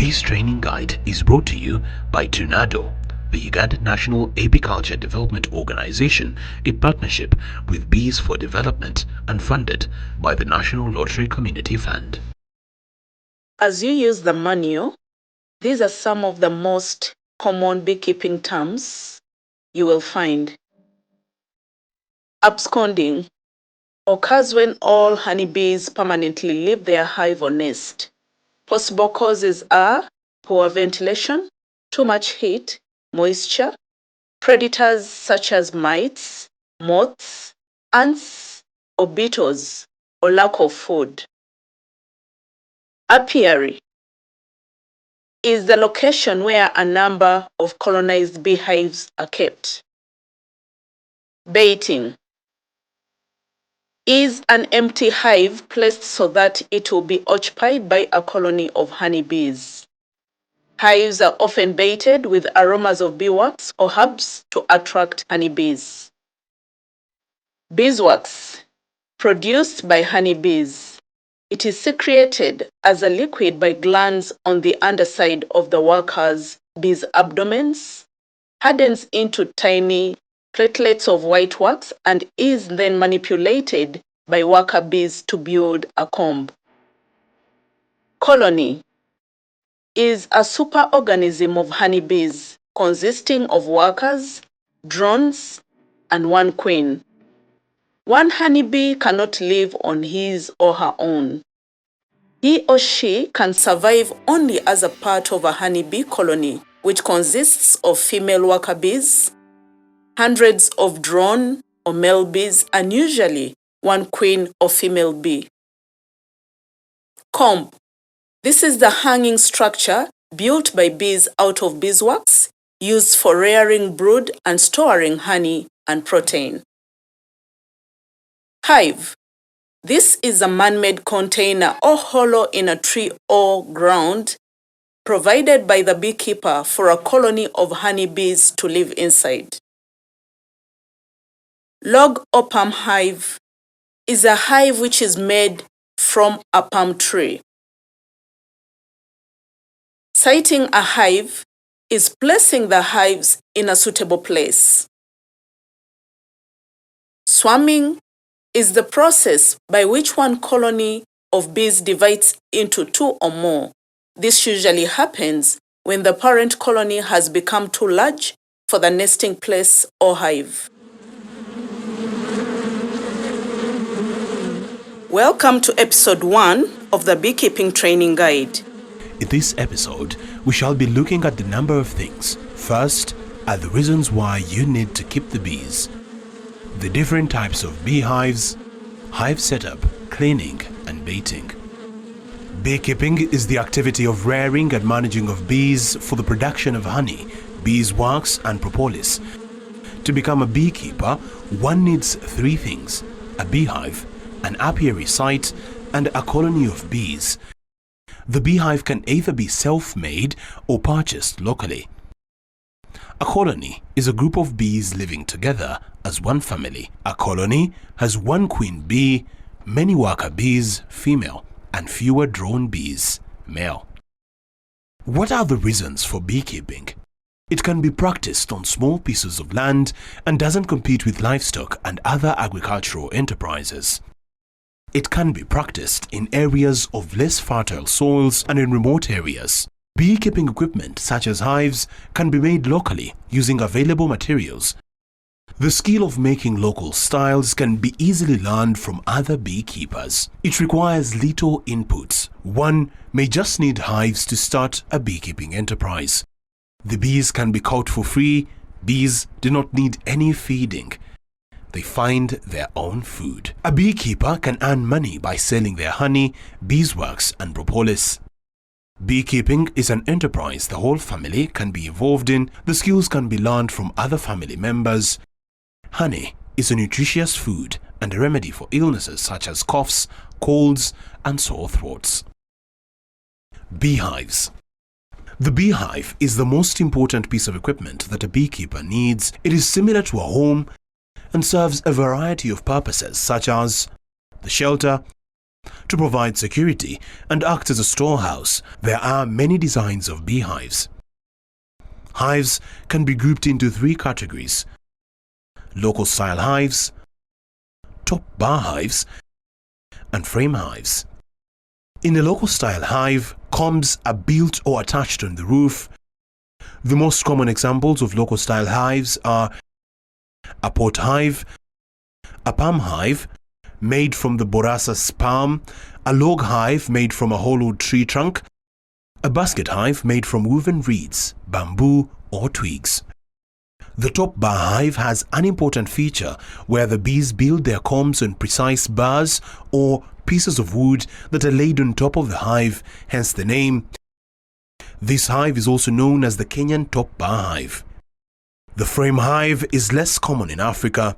This training guide is brought to you by TUNADO, the Uganda National Apiculture Development Organization, in partnership with Bees for Development and funded by the National Lottery Community Fund. As you use the manual, these are some of the most common beekeeping terms you will find. Absconding occurs when all honeybees permanently leave their hive or nest. Possible causes are poor ventilation, too much heat, moisture, predators such as mites, moths, ants, or beetles, or lack of food. Apiary is the location where a number of colonized beehives are kept. Baiting is an empty hive placed so that it will be occupied by a colony of honeybees. Hives are often baited with aromas of beeswax or herbs to attract honeybees. Beeswax, produced by honeybees. It is secreted as a liquid by glands on the underside of the workers' bees' abdomens, hardens into tiny platelets of white wax, and is then manipulated by worker bees to build a comb. Colony is a superorganism of honeybees consisting of workers, drones, and one queen. One honeybee cannot live on his or her own. He or she can survive only as a part of a honeybee colony, which consists of female worker bees, hundreds of drone or male bees, and usually one queen or female bee. Comb. This is the hanging structure built by bees out of beeswax, used for rearing brood and storing honey and protein. Hive. This is a man-made container or hollow in a tree or ground provided by the beekeeper for a colony of honeybees to live inside. Log or palm hive is a hive which is made from a palm tree. Siting a hive is placing the hives in a suitable place. Swarming is the process by which one colony of bees divides into two or more. This usually happens when the parent colony has become too large for the nesting place or hive. Welcome to episode 1 of the Beekeeping Training Guide. In this episode, we shall be looking at the number of things. First are the reasons why you need to keep the bees, the different types of beehives, hive setup, cleaning, and baiting. Beekeeping is the activity of rearing and managing of bees for the production of honey, beeswax, and propolis. To become a beekeeper, one needs 3 things: a beehive, an apiary site, and a colony of bees. The beehive can either be self-made or purchased locally. A colony is a group of bees living together as one family. A colony has one queen bee, many worker bees, female, and fewer drone bees, male. What are the reasons for beekeeping? It can be practiced on small pieces of land and doesn't compete with livestock and other agricultural enterprises. It can be practiced in areas of less fertile soils and in remote areas. Beekeeping equipment such as hives can be made locally using available materials. The skill of making local styles can be easily learned from other beekeepers. It requires little inputs. One may just need hives to start a beekeeping enterprise. The bees can be caught for free. Bees do not need any feeding. They find their own food. A beekeeper can earn money by selling their honey, beeswax, and propolis. Beekeeping is an enterprise the whole family can be involved in. The skills can be learned from other family members. Honey is a nutritious food and a remedy for illnesses such as coughs, colds, and sore throats. Beehives. The beehive is the most important piece of equipment that a beekeeper needs. It is similar to a home and serves a variety of purposes such as the shelter, To provide security and act as a storehouse, there are many designs of beehives. Hives can be grouped into three categories: local style hives, top bar hives, and frame hives. In a local style hive, combs are built or attached on the roof. The most common examples of local style hives are a pot hive, a palm hive made from the borassus palm, a log hive made from a hollowed tree trunk, a basket hive made from woven reeds, bamboo, or twigs. The top bar hive has an important feature where the bees build their combs on precise bars or pieces of wood that are laid on top of the hive, hence the name. This hive is also known as the Kenyan top bar hive. The frame hive is less common in Africa.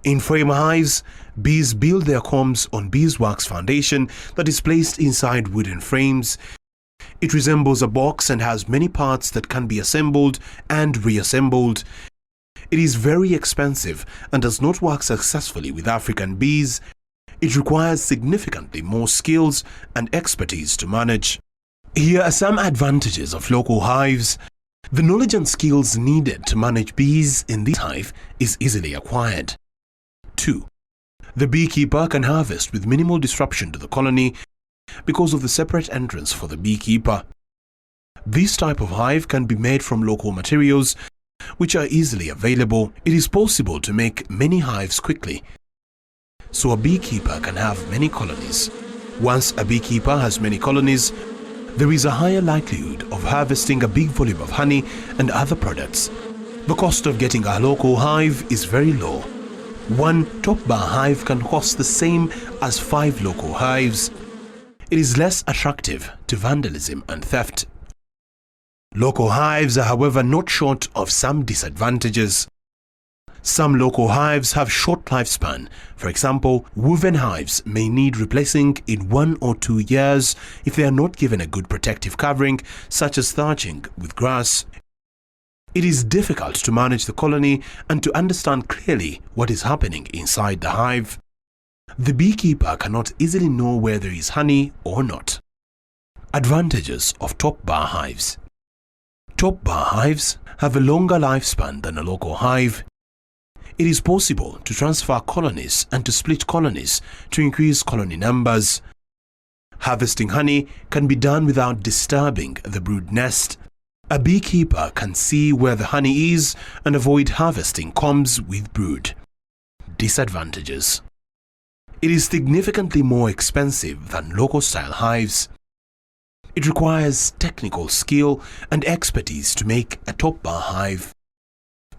In frame hives, bees build their combs on beeswax foundation that is placed inside wooden frames. It resembles a box and has many parts that can be assembled and reassembled. It is very expensive and does not work successfully with African bees. It requires significantly more skills and expertise to manage. Here are some advantages of local hives. The knowledge and skills needed to manage bees in this hive is easily acquired. 2. The beekeeper can harvest with minimal disruption to the colony because of the separate entrance for the beekeeper. This type of hive can be made from local materials which are easily available. It is possible to make many hives quickly, so a beekeeper can have many colonies. Once a beekeeper has many colonies, there is a higher likelihood of harvesting a big volume of honey and other products. The cost of getting a local hive is very low. One top bar hive can cost the same as 5 local hives. It is less attractive to vandalism and theft. Local hives are, however, not short of some disadvantages. Some local hives have short lifespan. For example, woven hives may need replacing in 1 or 2 years if they are not given a good protective covering, such as thatching with grass. It is difficult to manage the colony and to understand clearly what is happening inside the hive. The beekeeper cannot easily know where there is honey or not. Advantages of top bar hives. Top bar hives have a longer lifespan than a local hive. It is possible to transfer colonies and to split colonies to increase colony numbers. Harvesting honey can be done without disturbing the brood nest. A beekeeper can see where the honey is and avoid harvesting combs with brood. Disadvantages. It is significantly more expensive than local style hives. It requires technical skill and expertise to make a top bar hive.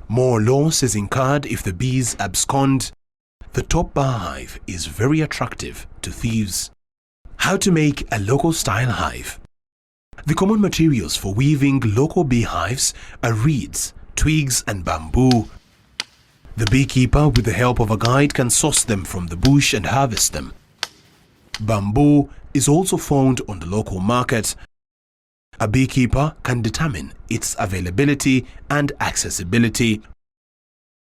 More loss is incurred if the bees abscond. The top bar hive is very attractive to thieves. How to make a local style hive. The common materials for weaving local beehives are reeds, twigs, and bamboo. The beekeeper, with the help of a guide, can source them from the bush and harvest them. Bamboo is also found on the local market. A beekeeper can determine its availability and accessibility.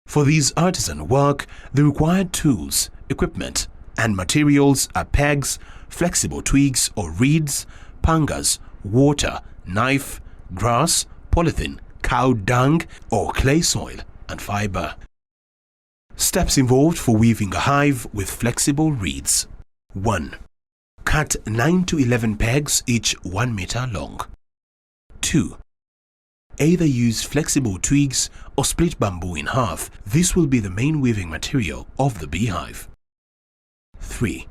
For this artisan work, the required tools, equipment, and materials are pegs, flexible twigs or reeds, pangas, water, knife, grass, polythene, cow dung or clay soil, and fiber. Steps involved for weaving a hive with flexible reeds. 1. Cut 9 to 11 pegs, each 1 meter long. 2. Either use flexible twigs or split bamboo in half. This will be the main weaving material of the beehive. 3.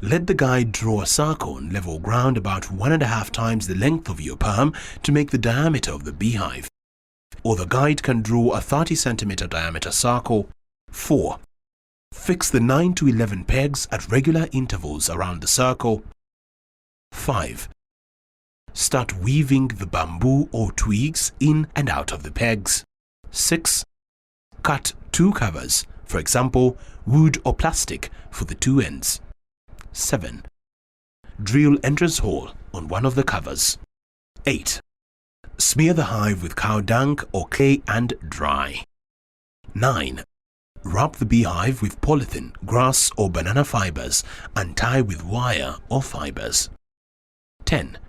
Let the guide draw a circle on level ground about 1.5 times the length of your palm to make the diameter of the beehive. Or the guide can draw a 30 centimeter diameter circle. 4. Fix the 9 to 11 pegs at regular intervals around the circle. 5. Start weaving the bamboo or twigs in and out of the pegs. 6. Cut 2 covers, for example, wood or plastic, for the 2 ends. 7. Drill entrance hole on one of the covers. 8. Smear the hive with cow dung or clay and dry. 9. Wrap the beehive with polythene, grass or banana fibers and tie with wire or fibers. 10.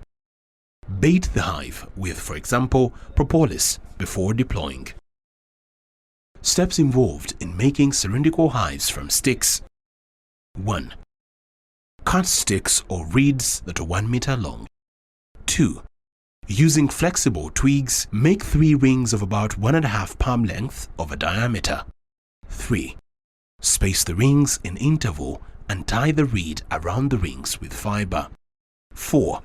Bait the hive with, for example, propolis before deploying. Steps involved in making cylindrical hives from sticks. 1. Cut sticks or reeds that are 1 meter long. 2. Using flexible twigs, make 3 rings of about 1.5 palm length of a diameter. 3. Space the rings in interval and tie the reed around the rings with fiber. 4.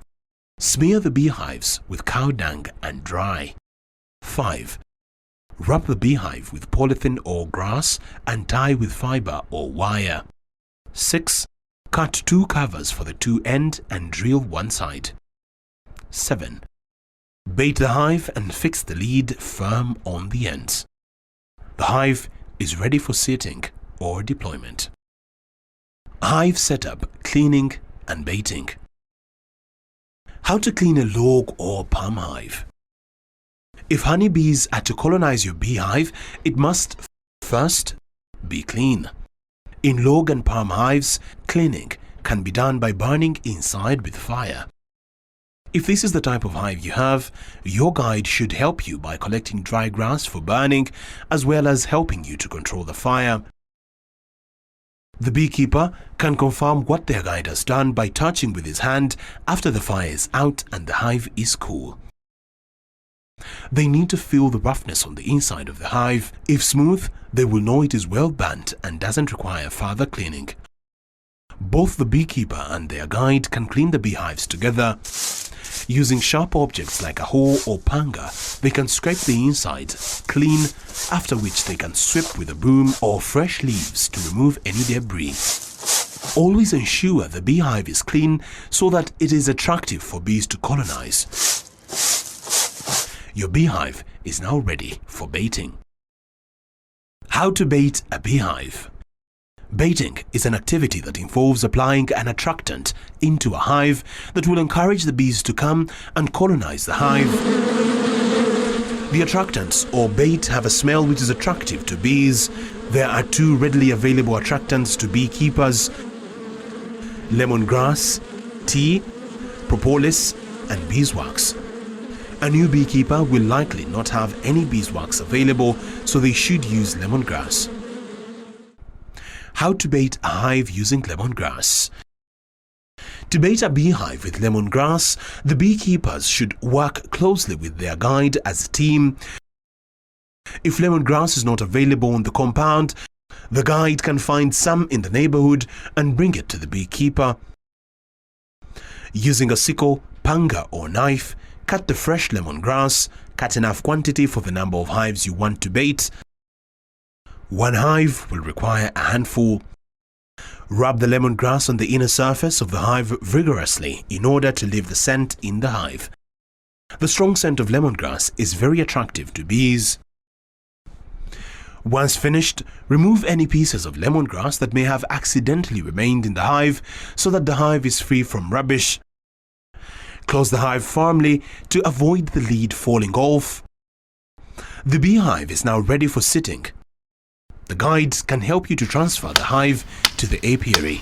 Smear the beehives with cow dung and dry. 5. Wrap the beehive with polythene or grass and tie with fiber or wire. 6. Cut 2 covers for the 2 end and drill one side. 7. Bait the hive and fix the lead firm on the ends. The hive is ready for sitting or deployment. Hive setup, cleaning and baiting. How to clean a log or palm hive. If honeybees are to colonize your beehive, it must first be clean. In log and palm hives, cleaning can be done by burning inside with fire. If this is the type of hive you have, your guide should help you by collecting dry grass for burning, as well as helping you to control the fire. The beekeeper can confirm what their guide has done by touching with his hand after the fire is out and the hive is cool. They need to feel the roughness on the inside of the hive. If smooth, they will know it is well burnt and doesn't require further cleaning. Both the beekeeper and their guide can clean the beehives together. Using sharp objects like a hoe or panga, they can scrape the inside clean, after which they can sweep with a broom or fresh leaves to remove any debris. Always ensure the beehive is clean so that it is attractive for bees to colonize. Your beehive is now ready for baiting. How to bait a beehive. Baiting is an activity that involves applying an attractant into a hive that will encourage the bees to come and colonize the hive. The attractants or bait have a smell which is attractive to bees. There are 2 readily available attractants to beekeepers: lemongrass, tea, propolis, and beeswax. A new beekeeper will likely not have any beeswax available, so they should use lemongrass. How to bait a hive using lemongrass. To bait a beehive with lemongrass, the beekeepers should work closely with their guide as a team. If lemongrass is not available on the compound, the guide can find some in the neighborhood and bring it to the beekeeper. Using a sickle, panga or knife, cut the fresh lemongrass, cut enough quantity for the number of hives you want to bait. 1 hive will require a handful. Rub the lemongrass on the inner surface of the hive vigorously in order to leave the scent in the hive. The strong scent of lemongrass is very attractive to bees. Once finished, remove any pieces of lemongrass that may have accidentally remained in the hive so that the hive is free from rubbish. Close the hive firmly to avoid the lead falling off. The beehive is now ready for sitting. The guides can help you to transfer the hive to the apiary.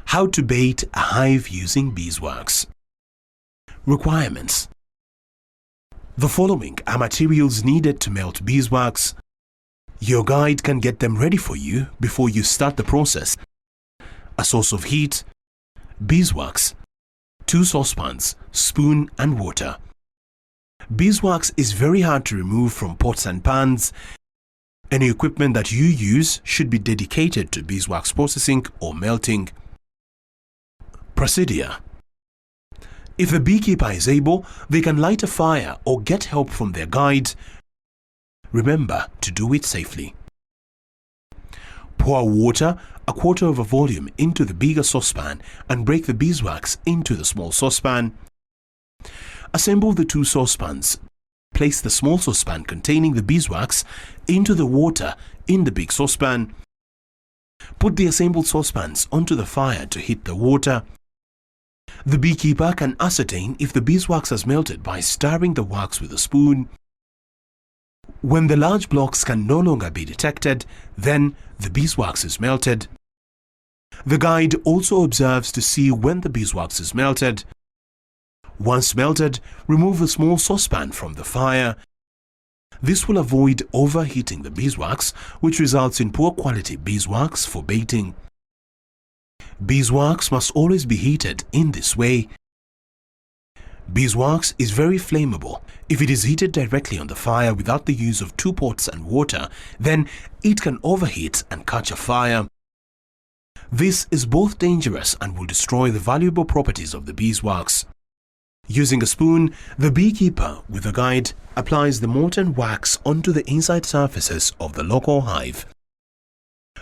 How to bait a hive using beeswax. Requirements. The following are materials needed to melt beeswax. Your guide can get them ready for you before you start the process. A source of heat, beeswax, 2 saucepans, spoon and water. Beeswax is very hard to remove from pots and pans. Any equipment that you use should be dedicated to beeswax processing or melting. Procedure. If the beekeeper is able, they can light a fire or get help from their guide. Remember to do it safely. Pour water, 1/4 of a volume, into the bigger saucepan and break the beeswax into the small saucepan. Assemble the 2 saucepans. Place the small saucepan containing the beeswax into the water in the big saucepan. Put the assembled saucepans onto the fire to heat the water. The beekeeper can ascertain if the beeswax has melted by stirring the wax with a spoon. When the large blocks can no longer be detected, then the beeswax is melted. The guide also observes to see when the beeswax is melted. Once melted, remove a small saucepan from the fire. This will avoid overheating the beeswax, which results in poor quality beeswax for baiting. Beeswax must always be heated in this way. Beeswax is very flammable. If it is heated directly on the fire without the use of 2 pots and water, then it can overheat and catch a fire. This is both dangerous and will destroy the valuable properties of the beeswax. Using a spoon, the beekeeper with a guide applies the molten wax onto the inside surfaces of the local hive.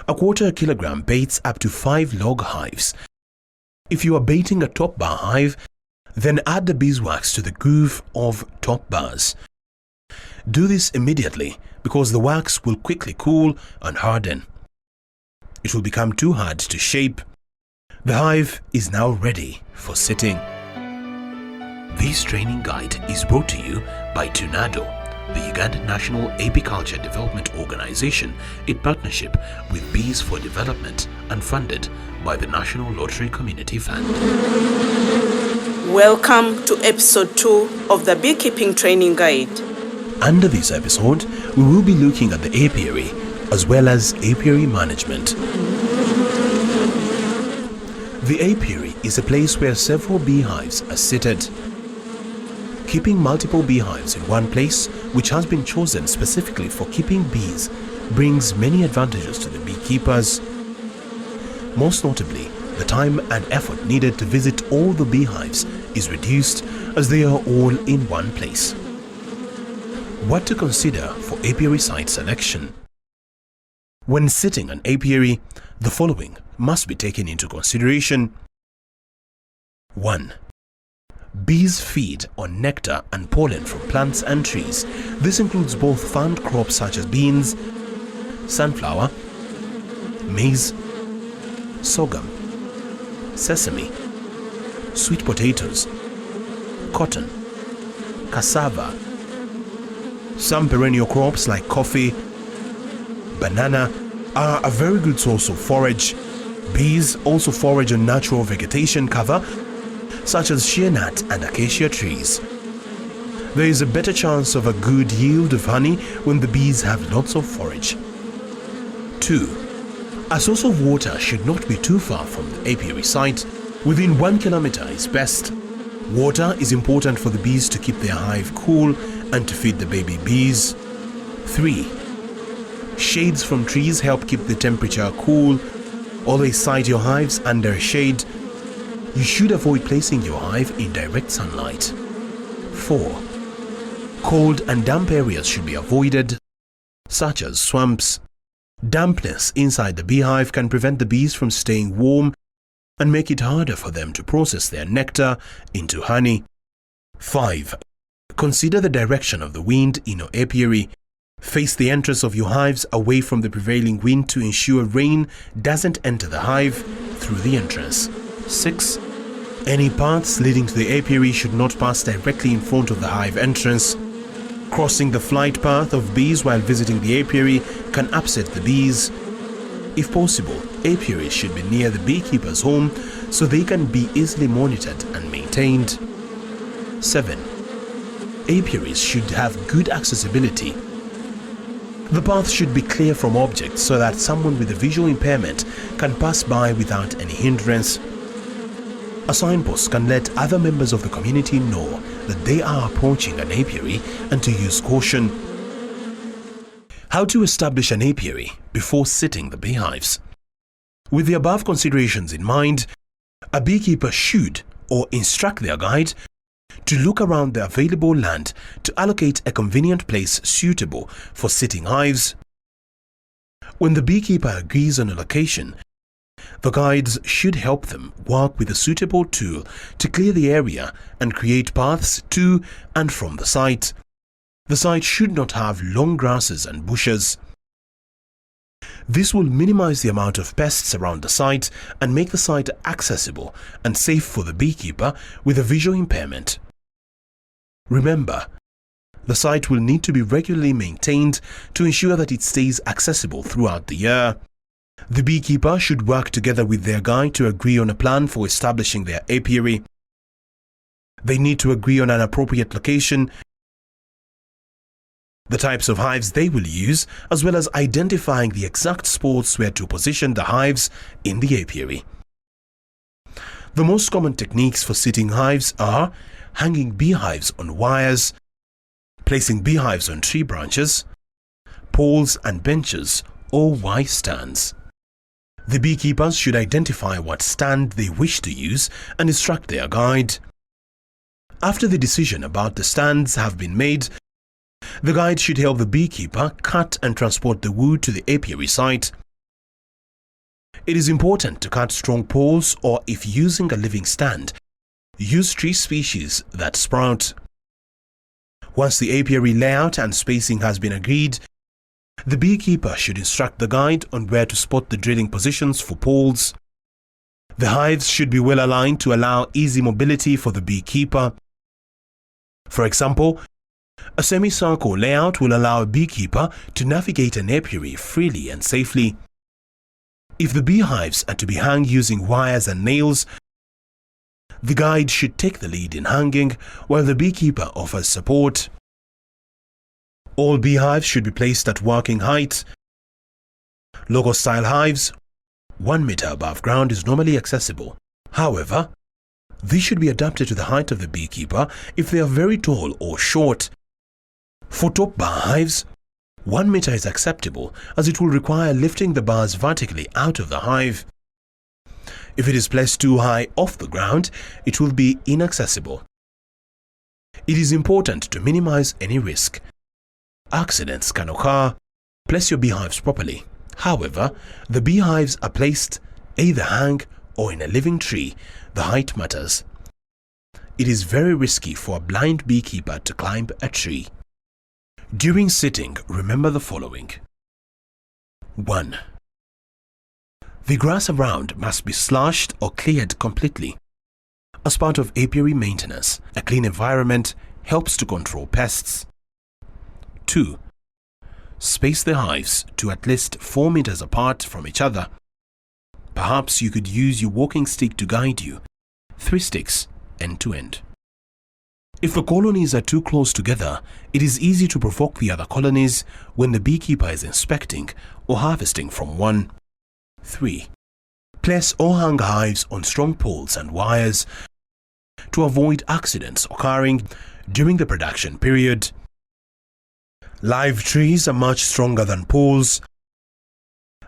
A 1/4 kilogram baits up to 5 log hives. If you are baiting a top bar hive, then add the beeswax to the groove of top bars. Do this immediately because the wax will quickly cool and harden. It will become too hard to shape. The hive is now ready for sitting. This training guide is brought to you by TUNADO, the Ugandan National Apiculture Development Organization, in partnership with Bees for Development and funded by the National Lottery Community Fund. Welcome to episode 2 of the Beekeeping Training Guide. Under this episode, we will be looking at the apiary as well as apiary management. The apiary is a place where several beehives are seated. Keeping multiple beehives in one place, which has been chosen specifically for keeping bees, brings many advantages to the beekeepers. Most notably, the time and effort needed to visit all the beehives is reduced as they are all in one place. What to consider for apiary site selection? When setting an apiary, the following must be taken into consideration. 1. Bees feed on nectar and pollen from plants and trees. This includes both farmed crops such as beans, sunflower, maize, sorghum, sesame, sweet potatoes, cotton, cassava. Some perennial crops like coffee, banana are a very good source of forage. Bees also forage on natural vegetation cover such as shea nut and acacia trees. There is a better chance of a good yield of honey when the bees have lots of forage. 2. A source of water should not be too far from the apiary site. Within 1 kilometer is best. Water is important for the bees to keep their hive cool and to feed the baby bees. 3. Shades from trees help keep the temperature cool. Always site your hives under shade. You should avoid placing your hive in direct sunlight. 4. Cold and damp areas should be avoided, such as swamps. Dampness inside the beehive can prevent the bees from staying warm and make it harder for them to process their nectar into honey. 5. Consider the direction of the wind in your apiary. Face the entrance of your hives away from the prevailing wind to ensure rain doesn't enter the hive through the entrance. 6. Any paths leading to the apiary should not pass directly in front of the hive entrance. Crossing the flight path of bees while visiting the apiary can upset the bees. If possible, apiaries should be near the beekeeper's home so they can be easily monitored and maintained. 7. Apiaries should have good accessibility. The path should be clear from objects so that someone with a visual impairment can pass by without any hindrance. A signpost can let other members of the community know that they are approaching an apiary and to use caution. How to establish an apiary before setting the beehives? With the above considerations in mind, a beekeeper should or instruct their guide to look around the available land to allocate a convenient place suitable for setting hives. When the beekeeper agrees on a location, the guides should help them work with a suitable tool to clear the area and create paths to and from the site. The site should not have long grasses and bushes. This will minimize the amount of pests around the site and make the site accessible and safe for the beekeeper with a visual impairment. Remember, The site will need to be regularly maintained to ensure that it stays accessible throughout the year. The beekeeper should work together with their guide to agree on a plan for establishing their apiary. They need to agree on an appropriate location, the types of hives they will use, as well as identifying the exact spots where to position the hives in the apiary. The most common techniques for seating hives are hanging beehives on wires, placing beehives on tree branches, poles and benches or Y stands. The beekeepers should identify what stand they wish to use and instruct their guide. After the decision about the stands have been made, the guide should help the beekeeper cut and transport the wood to the apiary site. It is important to cut strong poles, or if using a living stand, use tree species that sprout. Once the apiary layout and spacing has been agreed, the beekeeper should instruct the guide on where to spot the drilling positions for poles. The hives should be well aligned to allow easy mobility for the beekeeper. For example, a semicircle layout will allow a beekeeper to navigate an apiary freely and safely. If the beehives are to be hung using wires and nails, the guide should take the lead in hanging while the beekeeper offers support. All beehives should be placed at working height. Logo-style hives, 1 meter above ground, is normally accessible. However, these should be adapted to the height of the beekeeper if they are very tall or short. For top bar hives, 1 meter is acceptable, as it will require lifting the bars vertically out of the hive. If it is placed too high off the ground, it will be inaccessible. It is important to minimize any risk. Accidents can occur. Place your beehives properly. However, the beehives are placed either hang or in a living tree. The height matters. It is very risky for a blind beekeeper to climb a tree. During sitting, remember the following. 1. The grass around must be slashed or cleared completely. As part of apiary maintenance, a clean environment helps to control pests. 2. Space the hives to at least 4 meters apart from each other. Perhaps you could use your walking stick to guide you. 3 sticks, end to end. If the colonies are too close together, it is easy to provoke the other colonies when the beekeeper is inspecting or harvesting from one. 3. Place or hang hives on strong poles and wires to avoid accidents occurring during the production period. Live trees are much stronger than poles.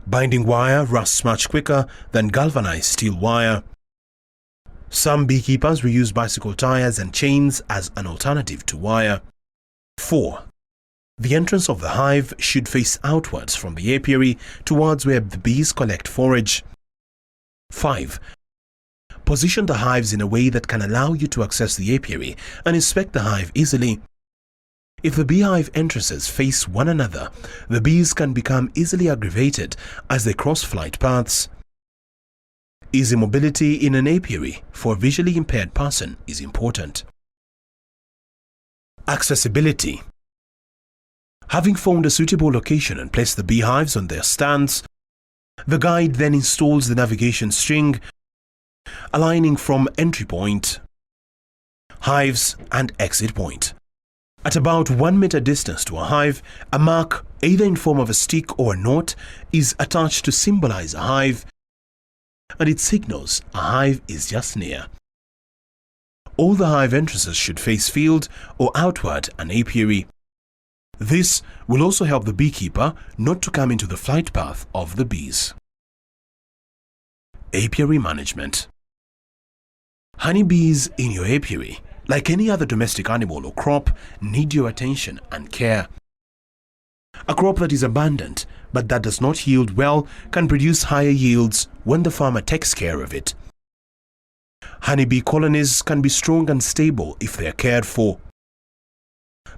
Binding wire rusts much quicker than galvanized steel wire. Some beekeepers reuse bicycle tires and chains as an alternative to wire. 4. The entrance of the hive should face outwards from the apiary towards where the bees collect forage. 5. Position the hives in a way that can allow you to access the apiary and inspect the hive easily. If the beehive entrances face one another, the bees can become easily aggravated as they cross flight paths. Easy mobility in an apiary for a visually impaired person is important. Accessibility. Having found a suitable location and placed the beehives on their stands, the guide then installs the navigation string, aligning from entry point, hives and exit point. At about 1 meter distance to a hive, a mark, either in form of a stick or a knot, is attached to symbolize a hive, and it signals a hive is just near. All the hive entrances should face field or outward an apiary. This will also help the beekeeper not to come into the flight path of the bees. Apiary management. Honeybees in your apiary, like any other domestic animal or crop, need your attention and care. A crop that is abundant but that does not yield well can produce higher yields when the farmer takes care of it. Honeybee colonies can be strong and stable if they are cared for.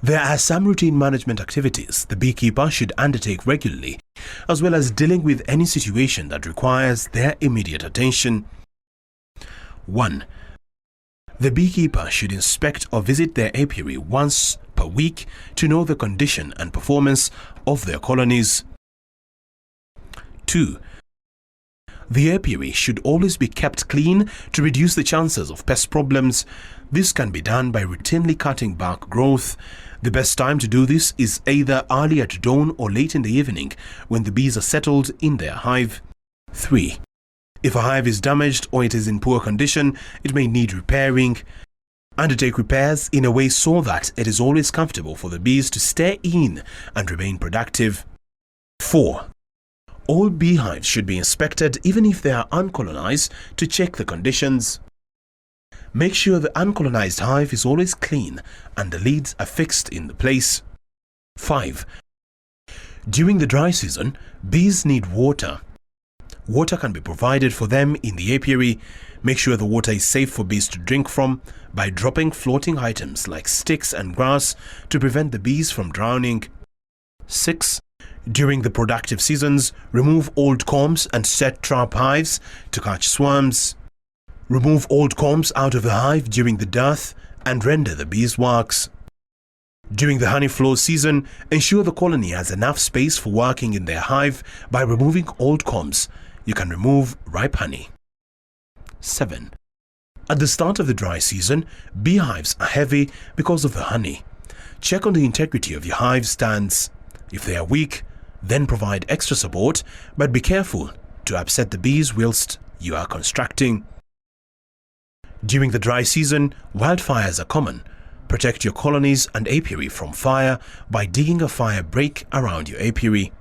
There are some routine management activities the beekeeper should undertake regularly, as well as dealing with any situation that requires their immediate attention. 1. The beekeeper should inspect or visit their apiary once per per week to know the condition and performance of their colonies. 2. The apiary should always be kept clean to reduce the chances of pest problems. This can be done by routinely cutting bark growth. The best time to do this is either early at dawn or late in the evening when the bees are settled in their hive. 3. If a hive is damaged or it is in poor condition, it may need repairing. Undertake repairs in a way so that it is always comfortable for the bees to stay in and remain productive. 4. All beehives should be inspected even if they are uncolonized to check the conditions. Make sure the uncolonized hive is always clean and the lids are fixed in the place. 5. During the dry season, bees need water. Water can be provided for them in the apiary. Make sure the water is safe for bees to drink from by dropping floating items like sticks and grass to prevent the bees from drowning. 6. During the productive seasons, remove old combs and set trap hives to catch swarms. Remove old combs out of the hive during the dearth and render the beeswax. During the honey flow season, ensure the colony has enough space for working in their hive by removing old combs. You can remove ripe honey. 7. At the start of the dry season, beehives are heavy because of the honey. Check on the integrity of your hive stands. If they are weak, then provide extra support, but be careful to upset the bees whilst you are constructing. During the dry season, wildfires are common. Protect your colonies and apiary from fire by digging a fire break around your apiary.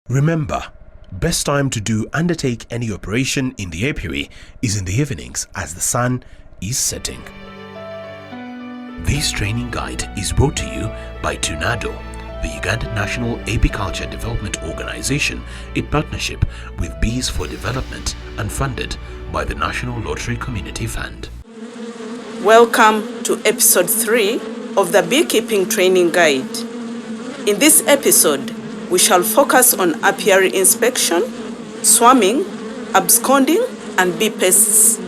Remember, best time to undertake any operation in the apiary is in the evenings as the sun is setting. This training guide is brought to you by Tunado, the Ugandan National Apiculture Development Organization, in partnership with Bees for Development and funded by the National Lottery Community Fund. Welcome to episode 3 of the Beekeeping Training Guide. In this episode, we shall focus on apiary inspection, swarming, absconding, and bee pests.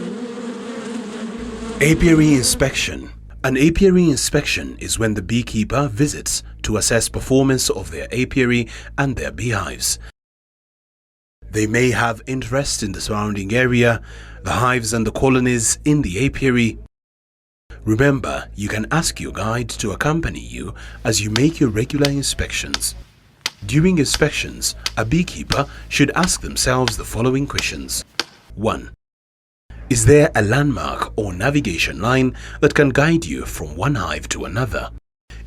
Apiary inspection. An apiary inspection is when the beekeeper visits to assess performance of their apiary and their beehives. They may have interest in the surrounding area, the hives and the colonies in the apiary. Remember, you can ask your guide to accompany you as you make your regular inspections. During inspections, a beekeeper should ask themselves the following questions. 1. Is there a landmark or navigation line that can guide you from one hive to another?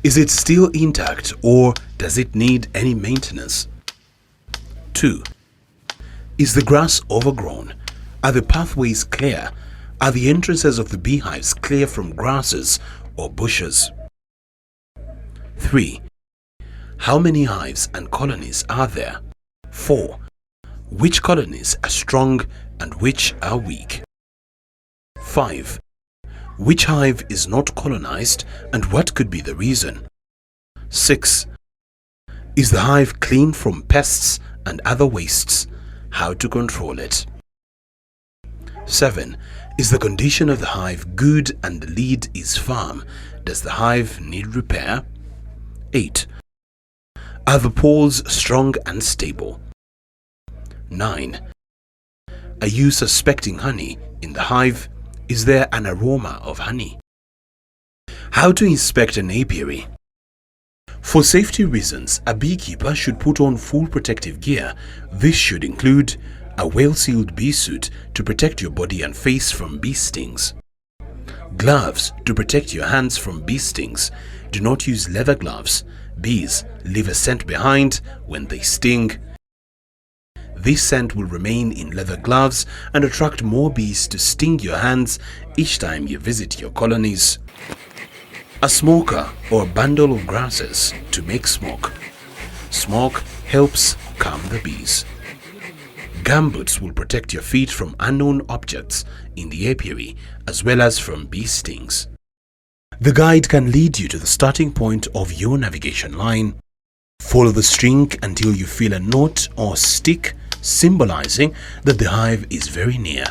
Is it still intact or does it need any maintenance? 2. Is the grass overgrown? Are the pathways clear? Are the entrances of the beehives clear from grasses or bushes? 3. How many hives and colonies are there? 4. Which colonies are strong and which are weak? 5. Which hive is not colonized and what could be the reason? 6. Is the hive clean from pests and other wastes? How to control it? 7. Is the condition of the hive good and the lid is firm? Does the hive need repair? 8. Are the poles strong and stable? 9. Are you suspecting honey in the hive? Is there an aroma of honey? How to inspect an apiary? For safety reasons, a beekeeper should put on full protective gear. This should include a well-sealed bee suit to protect your body and face from bee stings, gloves to protect your hands from bee stings. Do not use leather gloves. Bees leave a scent behind when they sting. This scent will remain in leather gloves and attract more bees to sting your hands each time you visit your colonies. A smoker or a bundle of grasses to make smoke. Smoke helps calm the bees. Gumboots will protect your feet from unknown objects in the apiary as well as from bee stings. The guide can lead you to the starting point of your navigation line. Follow the string until you feel a knot or stick, symbolizing that the hive is very near.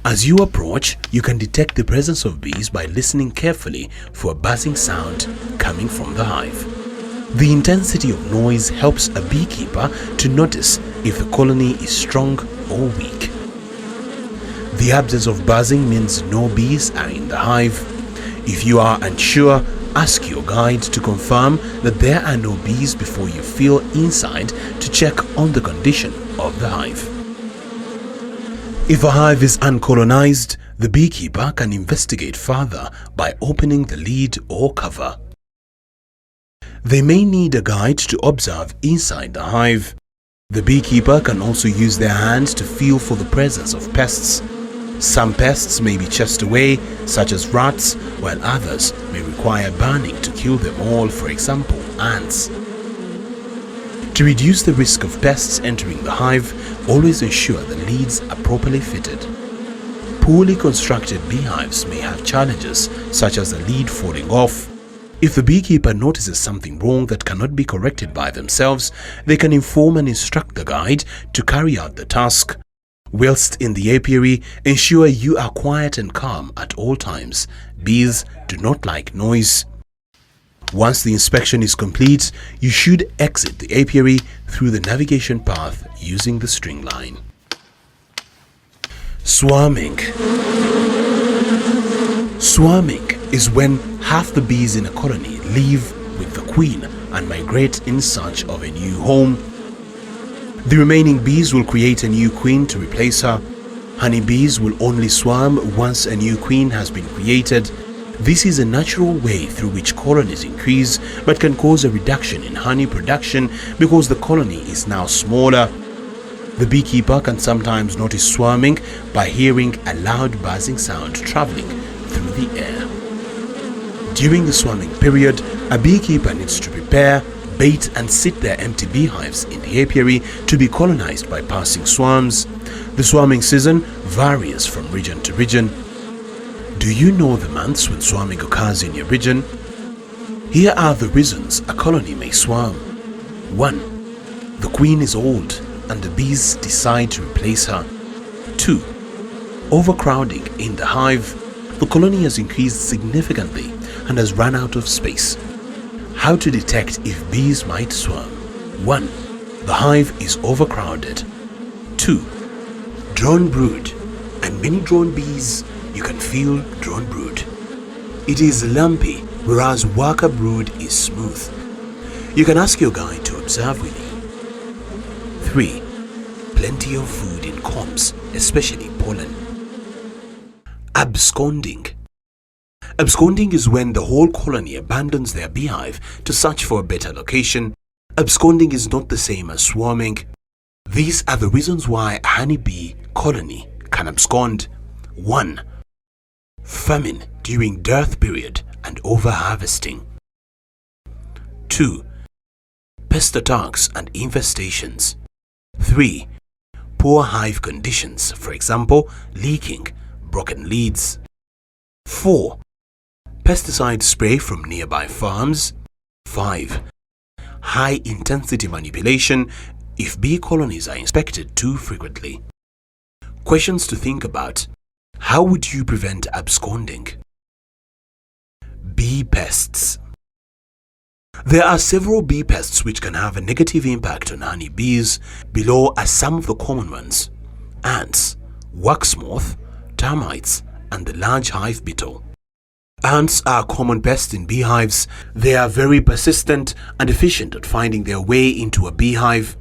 As you approach, you can detect the presence of bees by listening carefully for a buzzing sound coming from the hive. The intensity of noise helps a beekeeper to notice if the colony is strong or weak. The absence of buzzing means no bees are in the hive. If you are unsure, ask your guide to confirm that there are no bees before you feel inside to check on the condition of the hive. If a hive is uncolonized, the beekeeper can investigate further by opening the lid or cover. They may need a guide to observe inside the hive. The beekeeper can also use their hands to feel for the presence of pests. Some pests may be chased away, such as rats, while others may require burning to kill them all, for example, ants. To reduce the risk of pests entering the hive, always ensure the lids are properly fitted. Poorly constructed beehives may have challenges, such as a lid falling off. If the beekeeper notices something wrong that cannot be corrected by themselves, they can inform and instruct the guide to carry out the task. Whilst in the apiary, ensure you are quiet and calm at all times. Bees do not like noise. Once the inspection is complete, you should exit the apiary through the navigation path using the string line. Swarming. Swarming is when half the bees in a colony leave with the queen and migrate in search of a new home. The remaining bees will create a new queen to replace her. Honeybees will only swarm once a new queen has been created. This is a natural way through which colonies increase, but can cause a reduction in honey production because the colony is now smaller. The beekeeper can sometimes notice swarming by hearing a loud buzzing sound traveling through the air. During the swarming period, a beekeeper needs to prepare, bait and sit their empty beehives in the apiary to be colonized by passing swarms. The swarming season varies from region to region. Do you know the months when swarming occurs in your region? Here are the reasons a colony may swarm. 1. The queen is old and the bees decide to replace her. 2. Overcrowding in the hive. The colony has increased significantly and has run out of space. How to detect if bees might swarm? 1. The hive is overcrowded. 2. Drone brood. And many drone bees, you can feel drone brood. It is lumpy, whereas worker brood is smooth. You can ask your guide to observe with you. 3. Plenty of food in combs, especially pollen. Absconding. Absconding is when the whole colony abandons their beehive to search for a better location. Absconding is not the same as swarming. These are the reasons why a honeybee colony can abscond. 1. Famine during dearth period and over-harvesting. 2. Pest attacks and infestations. 3. Poor hive conditions, for example, leaking, broken lids. 4. Pesticide spray from nearby farms. 5. High intensity manipulation if bee colonies are inspected too frequently. Questions to think about. How would you prevent absconding? Bee pests. There are several bee pests which can have a negative impact on honey bees. Below are some of the common ones: ants, wax moth, termites, and the large hive beetle. Ants are a common pest in beehives. They are very persistent and efficient at finding their way into a beehive.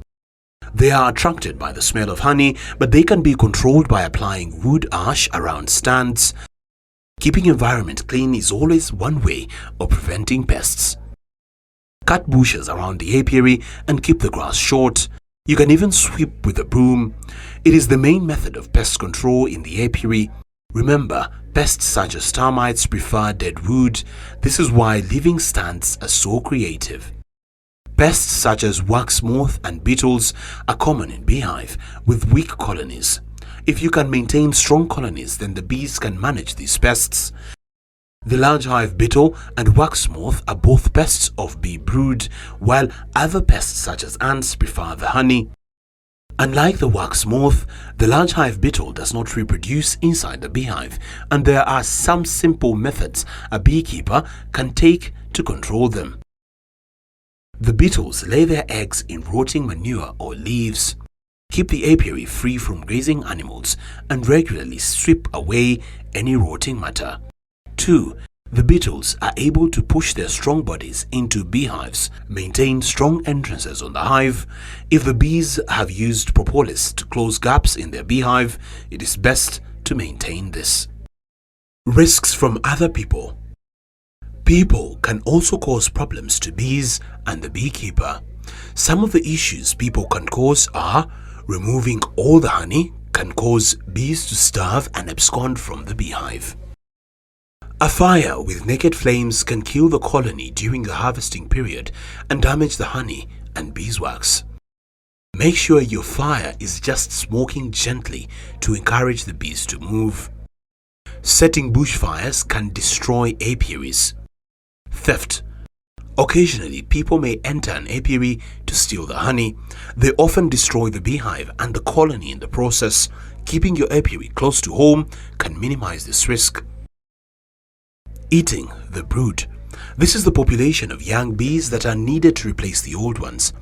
They are attracted by the smell of honey, but they can be controlled by applying wood ash around stands. Keeping environment clean is always one way of preventing pests. Cut bushes around the apiary and keep the grass short. You can even sweep with a broom. It is the main method of pest control in the apiary. Remember, pests such as termites prefer dead wood. This is why living stands are so creative. Pests such as wax moth and beetles are common in beehive with weak colonies. If you can maintain strong colonies, then the bees can manage these pests. The large hive beetle and wax moth are both pests of bee brood, while other pests such as ants prefer the honey. Unlike the wax moth, the large hive beetle does not reproduce inside the beehive, and there are some simple methods a beekeeper can take to control them. The beetles lay their eggs in rotting manure or leaves. Keep the apiary free from grazing animals and regularly strip away any rotting matter. 2. The beetles are able to push their strong bodies into beehives. Maintain strong entrances on the hive. If the bees have used propolis to close gaps in their beehive, it is best to maintain this. Risks from other people. People can also cause problems to bees and the beekeeper. Some of the issues people can cause are removing all the honey can cause bees to starve and abscond from the beehive. A fire with naked flames can kill the colony during the harvesting period and damage the honey and beeswax. Make sure your fire is just smoking gently to encourage the bees to move. Setting bushfires can destroy apiaries. Theft. Occasionally, people may enter an apiary to steal the honey. They often destroy the beehive and the colony in the process. Keeping your apiary close to home can minimize this risk. Eating the brood. This is the population of young bees that are needed to replace the old ones.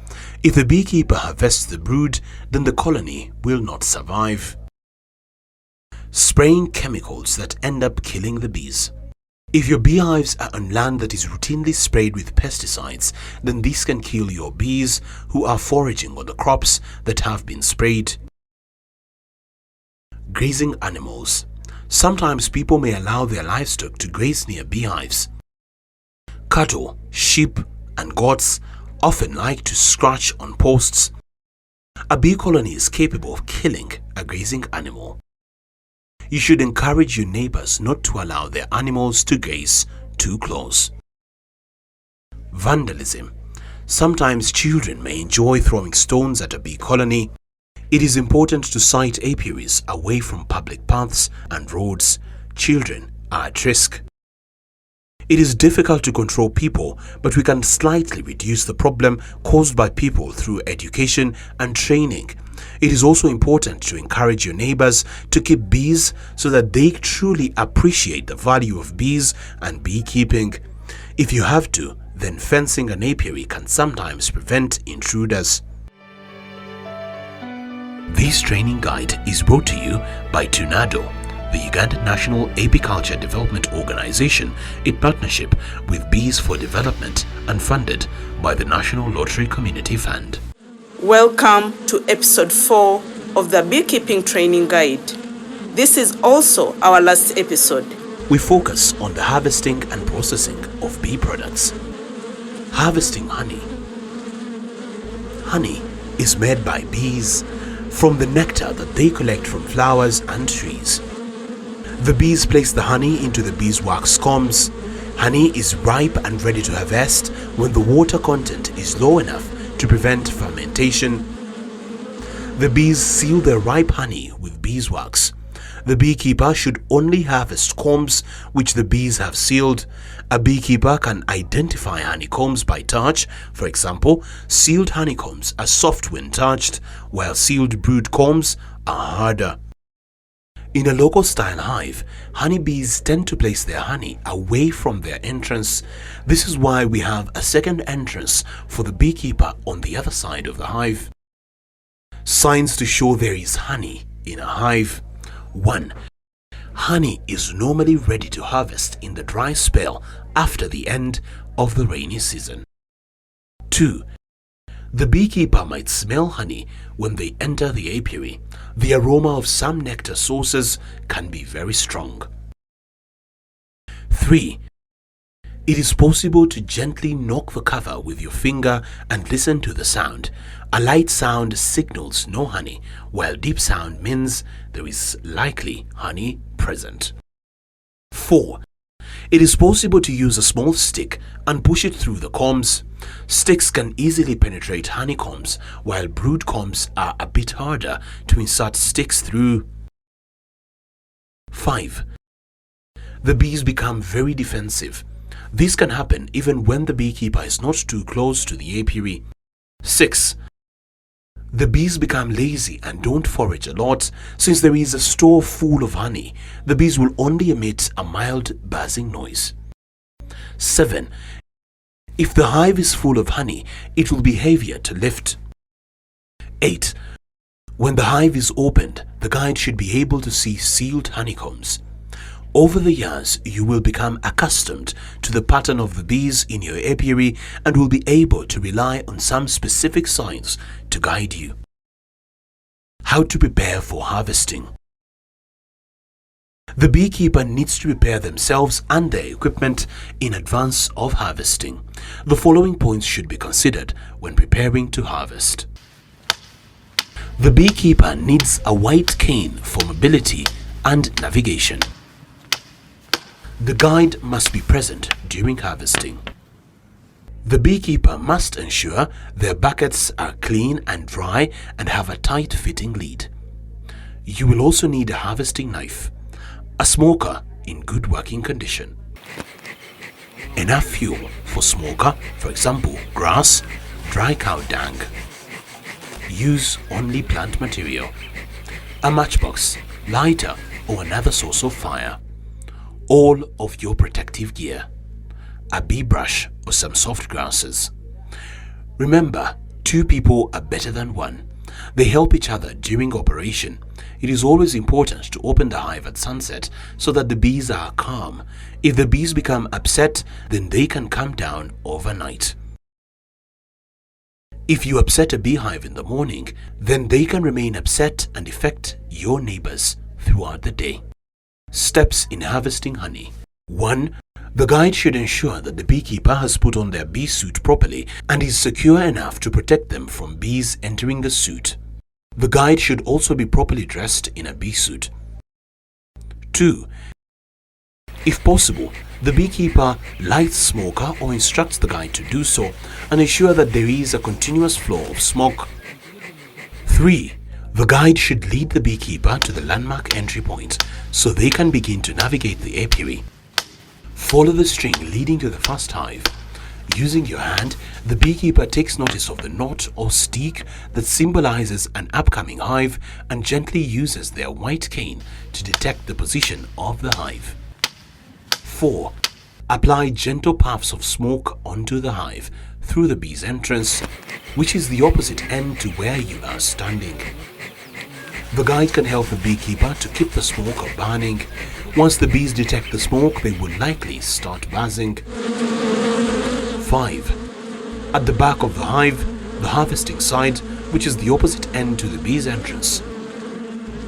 If the beekeeper harvests the brood, then the colony will not survive. Spraying chemicals that end up killing the bees. If your beehives are on land that is routinely sprayed with pesticides, then these can kill your bees who are foraging on the crops that have been sprayed. Grazing animals. Sometimes people may allow their livestock to graze near beehives. Cattle, sheep, and goats often like to scratch on posts. A bee colony is capable of killing a grazing animal. You should encourage your neighbors not to allow their animals to graze too close. Vandalism. Sometimes children may enjoy throwing stones at a bee colony. It is important to site apiaries away from public paths and roads. Children are at risk. It is difficult to control people, but we can slightly reduce the problem caused by people through education and training. It is also important to encourage your neighbors to keep bees so that they truly appreciate the value of bees and beekeeping. If you have to, then fencing an apiary can sometimes prevent intruders. This training guide is brought to you by TUNADO, the Ugandan National Apiculture Development Organization, in partnership with Bees for Development and funded by the National Lottery Community Fund. Welcome to episode 4 of the Beekeeping Training Guide. This is also our last episode. We focus on the harvesting and processing of bee products. Harvesting honey. Honey is made by bees from the nectar that they collect from flowers and trees. The bees place the honey into the beeswax combs. Honey is ripe and ready to harvest when the water content is low enough to prevent fermentation. The bees seal their ripe honey with beeswax. The beekeeper should only harvest combs which the bees have sealed. A beekeeper can identify honeycombs by touch. For example, sealed honeycombs are soft when touched, while sealed brood combs are harder. In a local style hive, honeybees tend to place their honey away from their entrance. This is why we have a second entrance for the beekeeper on the other side of the hive. Signs to show there is honey in a hive. 1. Honey is normally ready to harvest in the dry spell after the end of the rainy season. 2. The beekeeper might smell honey when they enter the apiary. The aroma of some nectar sources can be very strong. 3. It is possible to gently knock the cover with your finger and listen to the sound. A light sound signals no honey, while deep sound means there is likely honey present. 4. It is possible to use a small stick and push it through the combs. Sticks can easily penetrate honeycombs, while brood combs are a bit harder to insert sticks through. 5. The bees become very defensive. This can happen even when the beekeeper is not too close to the apiary. 6. The bees become lazy and don't forage a lot. Since there is a store full of honey, the bees will only emit a mild buzzing noise. 7. If the hive is full of honey, it will be heavier to lift. 8. When the hive is opened, the guide should be able to see sealed honeycombs. Over the years, you will become accustomed to the pattern of the bees in your apiary and will be able to rely on some specific signs to guide you. How to prepare for harvesting. The beekeeper needs to prepare themselves and their equipment in advance of harvesting. The following points should be considered when preparing to harvest. The beekeeper needs a white cane for mobility and navigation. The guide must be present during harvesting. The beekeeper must ensure their buckets are clean and dry and have a tight-fitting lid. You will also need a harvesting knife, a smoker in good working condition, enough fuel for smoker, for example, grass, dry cow dung. Use only plant material, a matchbox, lighter or another source of fire, all of your protective gear, a bee brush or some soft grasses. Remember, 2 people are better than 1. They help each other during operation. It is always important to open the hive at sunset so that the bees are calm. If the bees become upset, then they can calm down overnight. If you upset a beehive in the morning, then they can remain upset and affect your neighbors throughout the day. Steps in harvesting honey. 1. The guide should ensure that the beekeeper has put on their bee suit properly and is secure enough to protect them from bees entering the suit. The guide should also be properly dressed in a bee suit. 2. If possible, the beekeeper lights smoker or instructs the guide to do so and ensure that there is a continuous flow of smoke. 3. The guide should lead the beekeeper to the landmark entry point so they can begin to navigate the apiary. Follow the string leading to the first hive. Using your hand, the beekeeper takes notice of the knot or stick that symbolizes an upcoming hive and gently uses their white cane to detect the position of the hive. 4. Apply gentle puffs of smoke onto the hive through the bee's entrance, which is the opposite end to where you are standing. The guide can help the beekeeper to keep the smoke burning. Once the bees detect the smoke, they will likely start buzzing. 5. At the back of the hive, the harvesting side, which is the opposite end to the bee's entrance.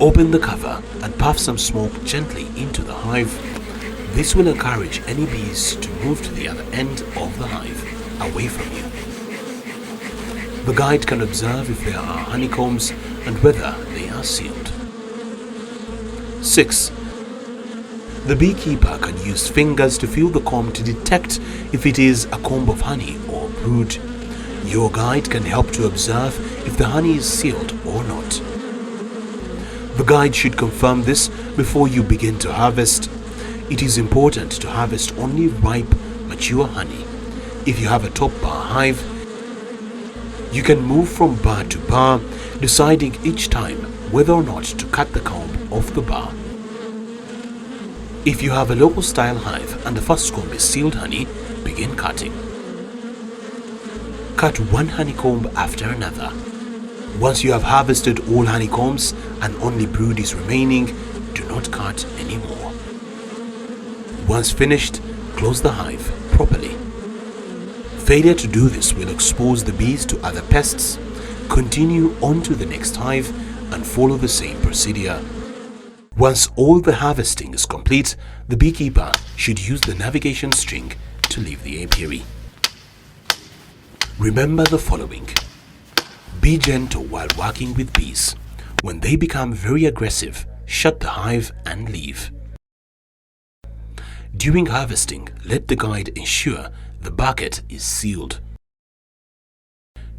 Open the cover and puff some smoke gently into the hive. This will encourage any bees to move to the other end of the hive, away from you. The guide can observe if there are honeycombs and whether they are sealed. 6. The beekeeper can use fingers to feel the comb to detect if it is a comb of honey or brood. Your guide can help to observe if the honey is sealed or not. The guide should confirm this before you begin to harvest. It is important to harvest only ripe, mature honey. If you have a top bar hive, you can move from bar to bar, deciding each time whether or not to cut the comb off the bar. If you have a local style hive and the first comb is sealed honey, begin cutting. Cut one honeycomb after another. Once you have harvested all honeycombs and only brood is remaining, do not cut anymore. Once finished, close the hive properly. Failure to do this will expose the bees to other pests. Continue on to the next hive and follow the same procedure. Once all the harvesting is complete, the beekeeper should use the navigation string to leave the apiary. Remember the following. Be gentle while working with bees. When they become very aggressive, shut the hive and leave. During harvesting, let the guide ensure the bucket is sealed.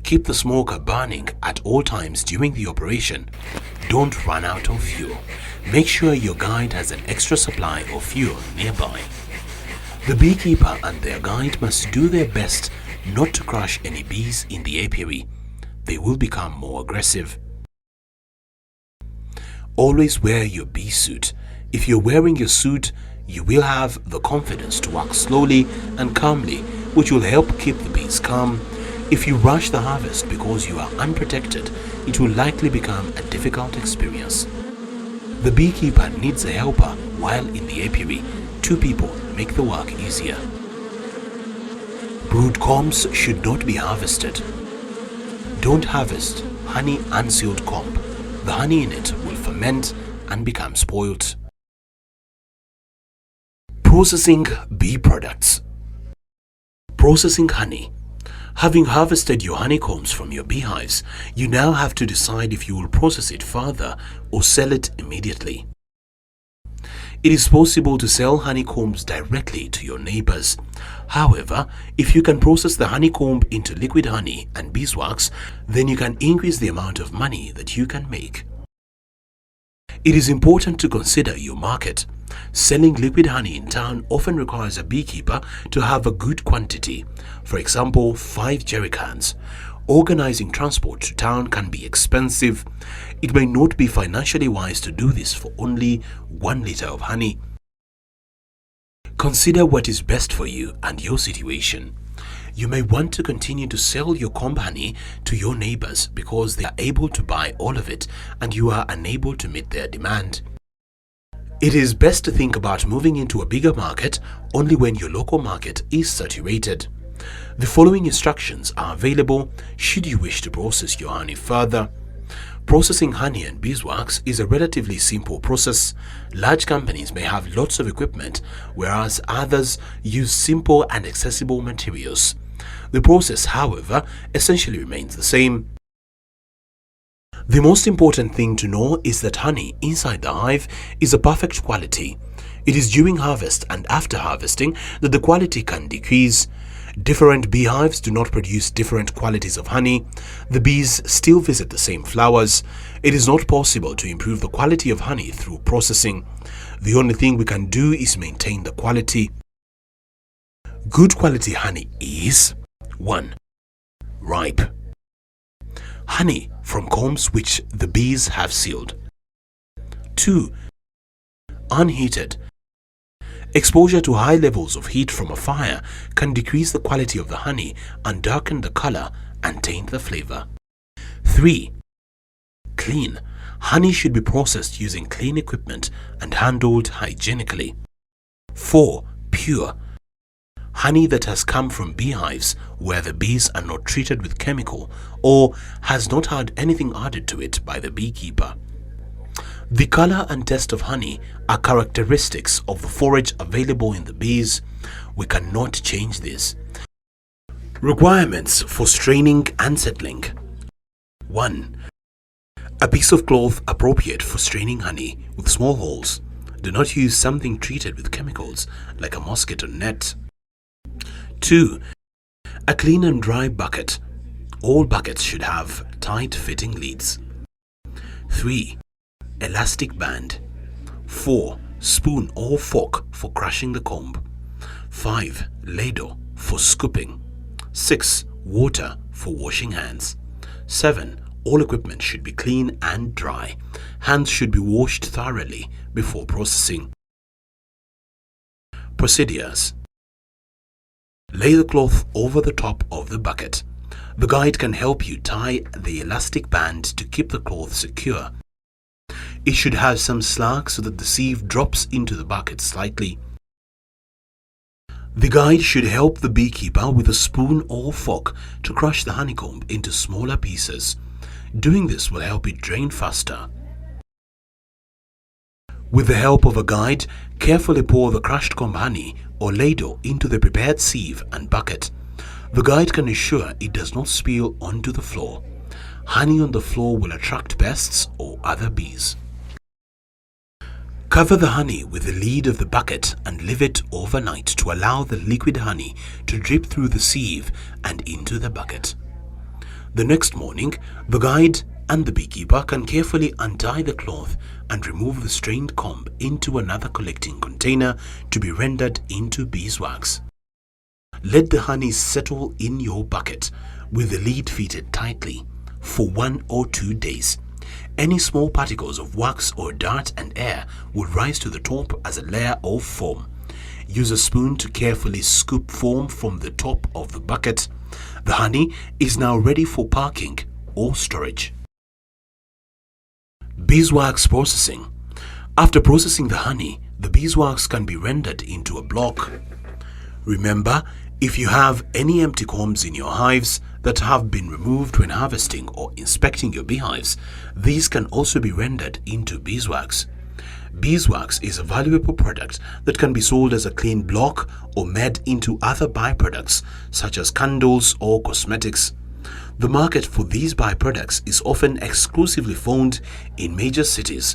Keep the smoker burning at all times during the operation. Don't run out of fuel. Make sure your guide has an extra supply of fuel nearby. The beekeeper and their guide must do their best not to crush any bees in the apiary. they will become more aggressive. Always wear your bee suit. If you're wearing your suit, you will have the confidence to work slowly and calmly, which will help keep the bees calm. If you rush the harvest because you are unprotected, it will likely become a difficult experience. The beekeeper needs a helper, while in the apiary, two people make the work easier. Brood combs should not be harvested. Don't harvest honey unsealed comb. The honey in it will ferment and become spoiled. Processing bee products. Processing honey. Having harvested your honeycombs from your beehives, you now have to decide if you will process it further or sell it immediately. It is possible to sell honeycombs directly to your neighbors. However, if you can process the honeycomb into liquid honey and beeswax, then you can increase the amount of money that you can make. It is important to consider your market. Selling liquid honey in town often requires a beekeeper to have a good quantity, for example 5 jerry cans. Organizing transport to town can be expensive. It may not be financially wise to do this for only 1 liter of honey. Consider what is best for you and your situation. You may want to continue to sell your comb honey to your neighbors because they are able to buy all of it and you are unable to meet their demand. It is best to think about moving into a bigger market only when your local market is saturated. The following instructions are available should you wish to process your honey further. Processing honey and beeswax is a relatively simple process. Large companies may have lots of equipment, whereas others use simple and accessible materials. The process, however, essentially remains the same. The most important thing to know is that honey inside the hive is a perfect quality. It is during harvest and after harvesting that the quality can decrease. Different beehives do not produce different qualities of honey. The bees still visit the same flowers. It is not possible to improve the quality of honey through processing. The only thing we can do is maintain the quality. Good quality honey is 1. Ripe. Honey from combs which the bees have sealed. 2. Unheated. Exposure to high levels of heat from a fire can decrease the quality of the honey and darken the color and taint the flavor. 3. Clean. Honey should be processed using clean equipment and handled hygienically. 4. Pure. Honey that has come from beehives where the bees are not treated with chemical or has not had anything added to it by the beekeeper. The color and taste of honey are characteristics of the forage available in the bees. We cannot change this. Requirements for straining and settling. 1. A piece of cloth appropriate for straining honey with small holes. Do not use something treated with chemicals like a mosquito net. 2. A clean and dry bucket. All buckets should have tight-fitting lids. 3. Elastic band. 4. Spoon or fork for crushing the comb. 5. Ladle for scooping. 6. Water for washing hands. 7. All equipment should be clean and dry. Hands should be washed thoroughly before processing. Procedures. Lay the cloth over the top of the bucket. The guide can help you tie the elastic band to keep the cloth secure. It should have some slack so that the sieve drops into the bucket slightly. The guide should help the beekeeper with a spoon or fork to crush the honeycomb into smaller pieces. Doing this will help it drain faster. With the help of a guide, carefully pour the crushed comb honey or ladle into the prepared sieve and bucket. The guide can ensure it does not spill onto the floor. Honey on the floor will attract pests or other bees. Cover the honey with the lid of the bucket and leave it overnight to allow the liquid honey to drip through the sieve and into the bucket. The next morning, the guide and the beekeeper can carefully untie the cloth and remove the strained comb into another collecting container to be rendered into beeswax. Let the honey settle in your bucket with the lid fitted tightly. for 1 or 2 days. Any small particles of wax or dirt and air will rise to the top as a layer of foam. Use a spoon to carefully scoop foam from the top of the bucket. The honey is now ready for packing or storage. Beeswax processing. After processing the honey, the beeswax can be rendered into a block. Remember, if you have any empty combs in your hives that have been removed when harvesting or inspecting your beehives, these can also be rendered into beeswax. Beeswax is a valuable product that can be sold as a clean block or made into other byproducts such as candles or cosmetics. The market for these byproducts is often exclusively found in major cities,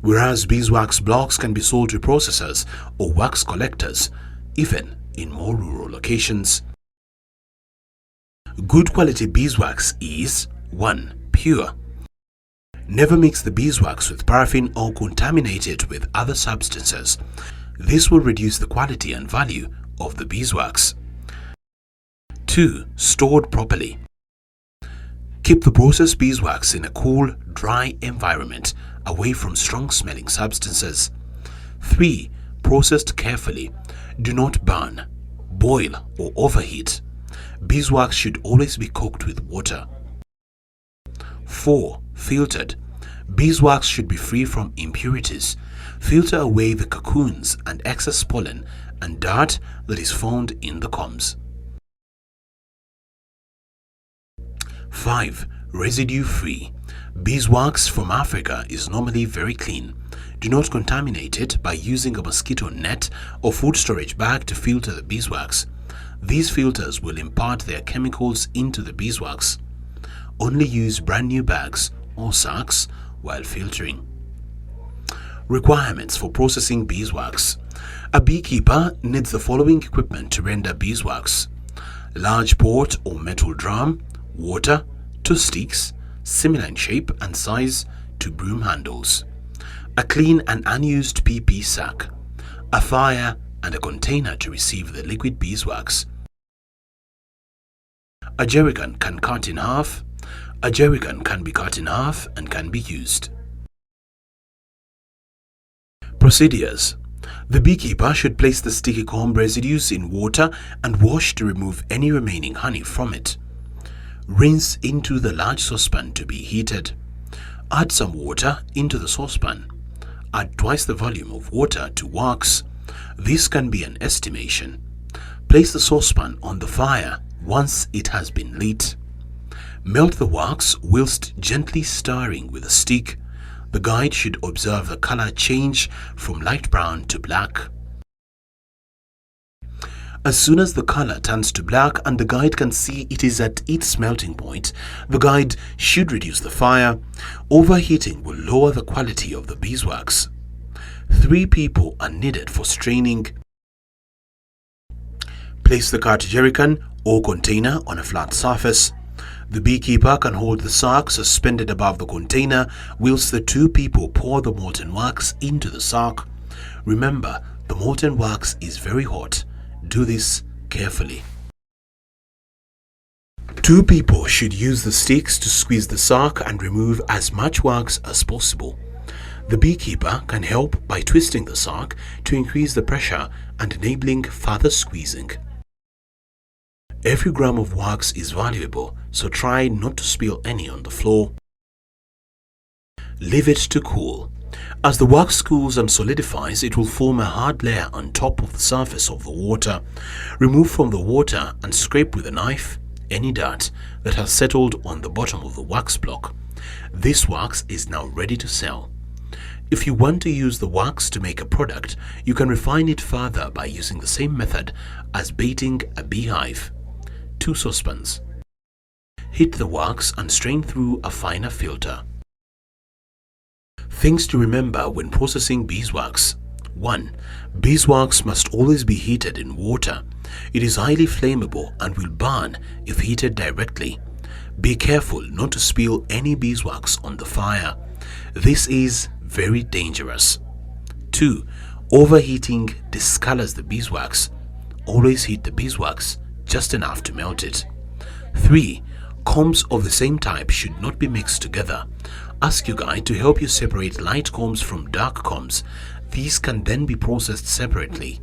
whereas beeswax blocks can be sold to processors or wax collectors, even in more rural locations. Good quality beeswax is 1. Pure. Never mix the beeswax with paraffin or contaminate it with other substances. This will reduce the quality and value of the beeswax. 2. Stored properly. Keep the processed beeswax in a cool, dry environment away from strong-smelling substances. 3. Processed carefully. Do not burn, boil, or overheat. Beeswax should always be cooked with water. 4. Filtered. Beeswax should be free from impurities. Filter away the cocoons and excess pollen and dirt that is found in the combs. 5. Residue-free. Beeswax from Africa is normally very clean. Do not contaminate it by using a mosquito net or food storage bag to filter the beeswax. These filters will impart their chemicals into the beeswax. Only use brand new bags or sacks while filtering. Requirements for processing beeswax. A beekeeper needs the following equipment to render beeswax: large pot or metal drum, water, 2 sticks, similar in shape and size to broom handles, a clean and unused PP sack, a fire, and a container to receive the liquid beeswax. A jerrycan can cut in half. A jerrycan can be cut in half and can be used. Procedures. The beekeeper should place the sticky comb residues in water and wash to remove any remaining honey from it. Rinse into the large saucepan to be heated. Add some water into the saucepan. Add twice the volume of water to wax. This can be an estimation. Place the saucepan on the fire once it has been lit. Melt the wax whilst gently stirring with a stick. The guide should observe the color change from light brown to black. As soon as the color turns to black and the guide can see it is at its melting point, the guide should reduce the fire. Overheating will lower the quality of the beeswax. 3 people are needed for straining. Place the cut jerrycan or container on a flat surface. The beekeeper can hold the sack suspended above the container whilst the 2 people pour the molten wax into the sack. Remember, the molten wax is very hot. Do this carefully. 2 people should use the sticks to squeeze the sack and remove as much wax as possible. The beekeeper can help by twisting the sack to increase the pressure and enabling further squeezing. Every gram of wax is valuable, so try not to spill any on the floor. Leave it to cool. As the wax cools and solidifies, it will form a hard layer on top of the surface of the water. Remove from the water and scrape with a knife any dirt that has settled on the bottom of the wax block. This wax is now ready to sell. If you want to use the wax to make a product, you can refine it further by using the same method as baiting a beehive. 2 saucepans. Heat the wax and strain through a finer filter. Things to remember when processing beeswax. 1. Beeswax must always be heated in water. It is highly flammable and will burn if heated directly. Be careful not to spill any beeswax on the fire. This is very dangerous. 2. Overheating discolors the beeswax. Always heat the beeswax just enough to melt it. 3. Combs of the same type should not be mixed together. Ask your guide to help you separate light combs from dark combs. These can then be processed separately.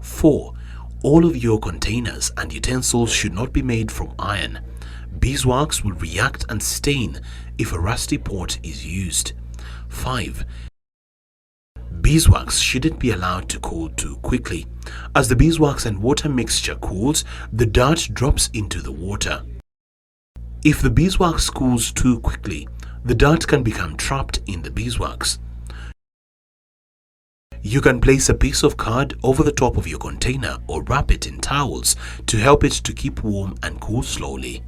4. All of your containers and utensils should not be made from iron. Beeswax will react and stain if a rusty pot is used. 5. Beeswax shouldn't be allowed to cool too quickly. As the beeswax and water mixture cools, the dirt drops into the water. If the beeswax cools too quickly, the dirt can become trapped in the beeswax. You can place a piece of card over the top of your container or wrap it in towels to help it to keep warm and cool slowly.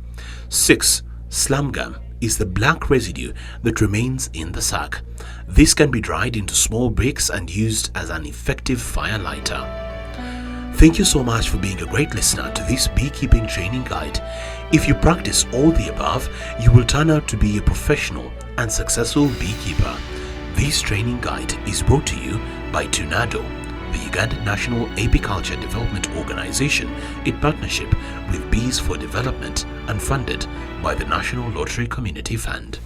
6. Slum gum is the black residue that remains in the sack. This can be dried into small bricks and used as an effective fire lighter. Thank you so much for being a great listener to this beekeeping training guide. If you practice all the above, you will turn out to be a professional and successful beekeeper. This training guide is brought to you by TUNADO, the Uganda National Apiculture Development Organization, in partnership with Bees for Development and funded by the National Lottery Community Fund.